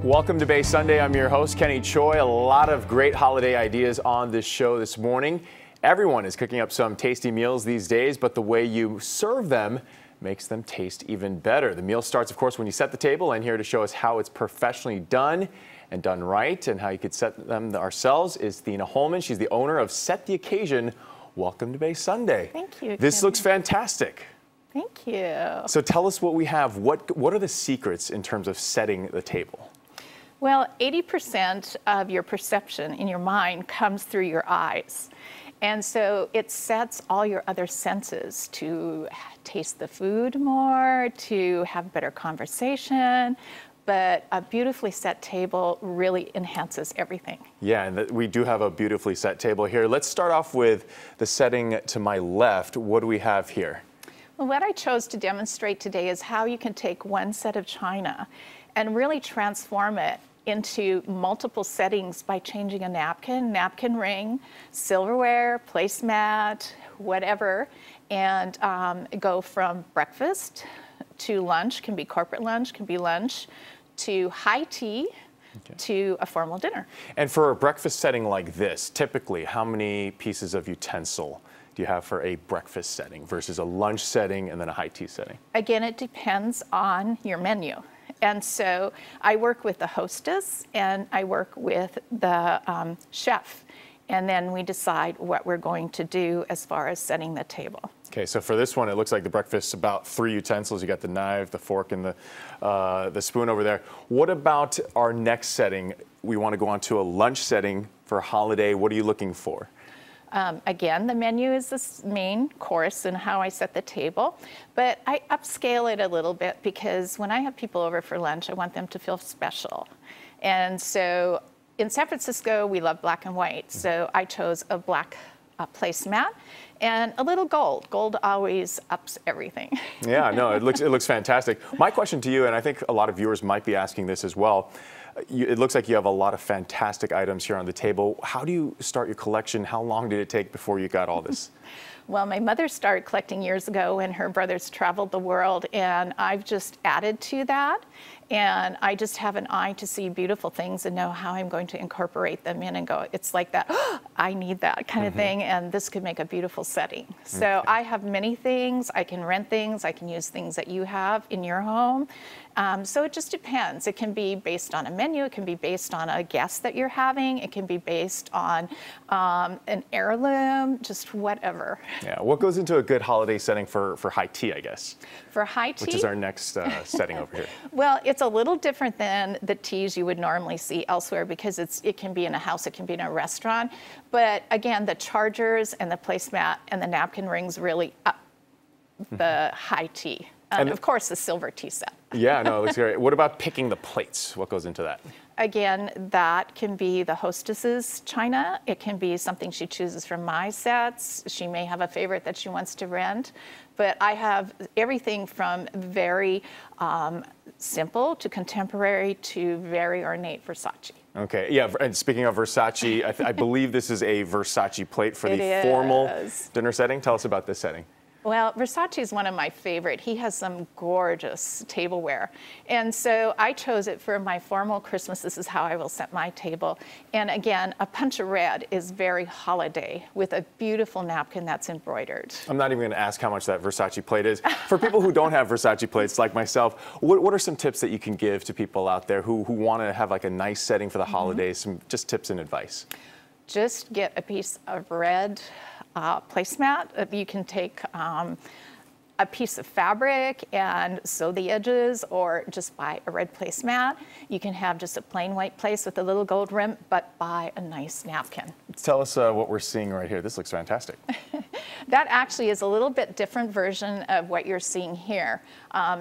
Welcome to Bay Sunday. I'm your host, Kenny Choi. A lot of great holiday ideas on this show this morning. Everyone is cooking up some tasty meals these days, but the way you serve them makes them taste even better. The meal starts, of course, when you set the table, and here to show us how it's professionally done and done right and how you could set them ourselves is Thena Holmen. She's the owner of Set the Occasion. Welcome to Bay Sunday. Thank you. This Kenny. looks fantastic. Thank you. So tell us what we have. What are the secrets in terms of setting the table? Well, 80% of your perception in your mind comes through your eyes. And so it sets all your other senses to taste the food more, to have better conversation. But a beautifully set table really enhances everything. Yeah, and we do have a beautifully set table here. Let's start off with the setting to my left. What do we have here? Well, what I chose to demonstrate today is how you can take one set of china and really transform it into multiple settings by changing a napkin ring, silverware, placemat, whatever, and go from breakfast to lunch, can be corporate lunch, can be lunch, to high tea, to a formal dinner. And for a breakfast setting like this, typically how many pieces of utensil do you have for a breakfast setting versus a lunch setting and then a high tea setting? Again, it depends on your menu. And so I work with the hostess and I work with the chef. And then we decide what we're going to do as far as setting the table. Okay, so for this one, it looks like the breakfast's about 3 utensils. You got the knife, the fork, and the spoon over there. What about our next setting? We want to go on to a lunch setting for a holiday. What are you looking for? Again, the menu is the main course and how I set the table, but I upscale it a little bit because when I have people over for lunch, I want them to feel special. And so in San Francisco, we love black and white, so I chose a black placemat and a little gold. Gold always ups everything. Yeah, no, it looks fantastic. My question to you, and I think a lot of viewers might be asking this as well, it looks like you have a lot of fantastic items here on the table. How do you start your collection? How long did it take before you got all this? Well, my mother started collecting years ago when her brothers traveled the world, and I've just added to that. And I just have an eye to see beautiful things and know how I'm going to incorporate them in and go, it's like that, oh, I need that kind of thing, and this could make a beautiful setting. So I have many things. I can rent things. I can use things that you have in your home. So it just depends. It can be based on a menu. It can be based on a guest that you're having. It can be based on an heirloom, just whatever. Yeah, what goes into a good holiday setting for high tea, I guess? For high tea? Which is our next setting over here. Well, it's a little different than the teas you would normally see elsewhere because it can be in a house, it can be in a restaurant. But again, the chargers and the placemat and the napkin rings really up the high tea. And of course, the silver tea set. Yeah, no, it looks great. What about picking the plates? What goes into that? Again, that can be the hostess's china. It can be something she chooses from my sets. She may have a favorite that she wants to rent. But I have everything from very simple to contemporary to very ornate Versace. Okay, yeah, and speaking of Versace, I believe this is a Versace plate for the formal dinner setting. Tell us about this setting. Well, Versace is one of my favorite. He has some gorgeous tableware. And so I chose it for my formal Christmas. This is how I will set my table. And again, a punch of red is very holiday with a beautiful napkin that's embroidered. I'm not even going to ask how much that Versace plate is. For people who don't have Versace plates like myself, what are some tips that you can give to people out there who want to have like a nice setting for the holidays, some just tips and advice? Just get a piece of red placemat. You can take a piece of fabric and sew the edges, or just buy a red placemat. You can have just a plain white place with a little gold rim, but buy a nice napkin. Tell us what we're seeing right here. This looks fantastic. That actually is a little bit different version of what you're seeing here.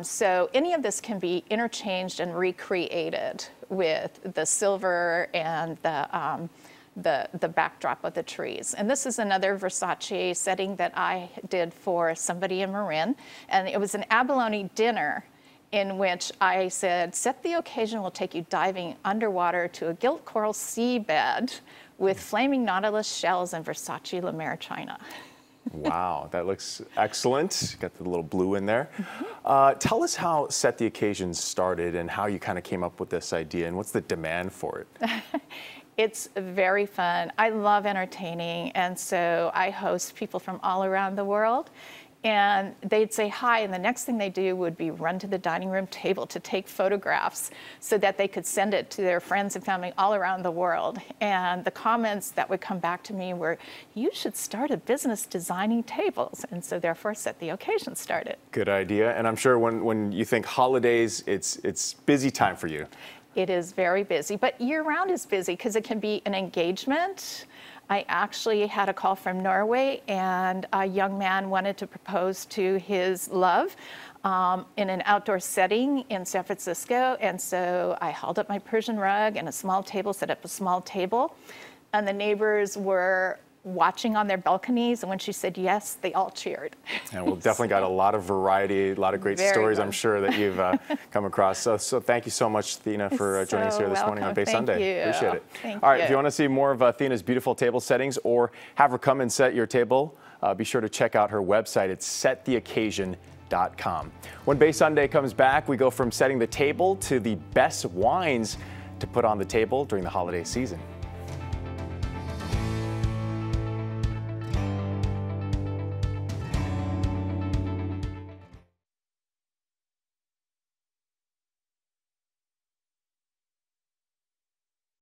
So any of this can be interchanged and recreated with the silver and the backdrop of the trees. And this is another Versace setting that I did for somebody in Marin. And it was an Abalone Dinner in which I said, set the occasion will take you diving underwater to a gilt coral seabed with flaming nautilus shells and Versace La Mer china. Wow, that looks excellent. Got the little blue in there. Tell us how Set the Occasion started and how you kind of came up with this idea and what's the demand for it? It's very fun. I love entertaining, and so I host people from all around the world. And they'd say hi, and the next thing they do would be run to the dining room table to take photographs so that they could send it to their friends and family all around the world. And the comments that would come back to me were, you should start a business designing tables. And so therefore Set the Occasion started. Good idea. And I'm sure when you think holidays, it's busy time for you. It is very busy, but year-round is busy because it can be an engagement. I actually had a call from Norway, and a young man wanted to propose to his love in an outdoor setting in San Francisco. And so I hauled up my Persian rug and a small table, set up a small table, and the neighbors were watching on their balconies, and when she said yes, they all cheered. And we've definitely got a lot of variety, a lot of great stories, I'm sure, that you've come across. So thank you so much, Thena, for joining us here this morning on Bay Sunday. Appreciate it. Thank All right, you. if you want to see more of Thena's beautiful table settings or have her come and set your table, be sure to check out her website. It's settheoccasion.com. When Bay Sunday comes back, we go from setting the table to the best wines to put on the table during the holiday season.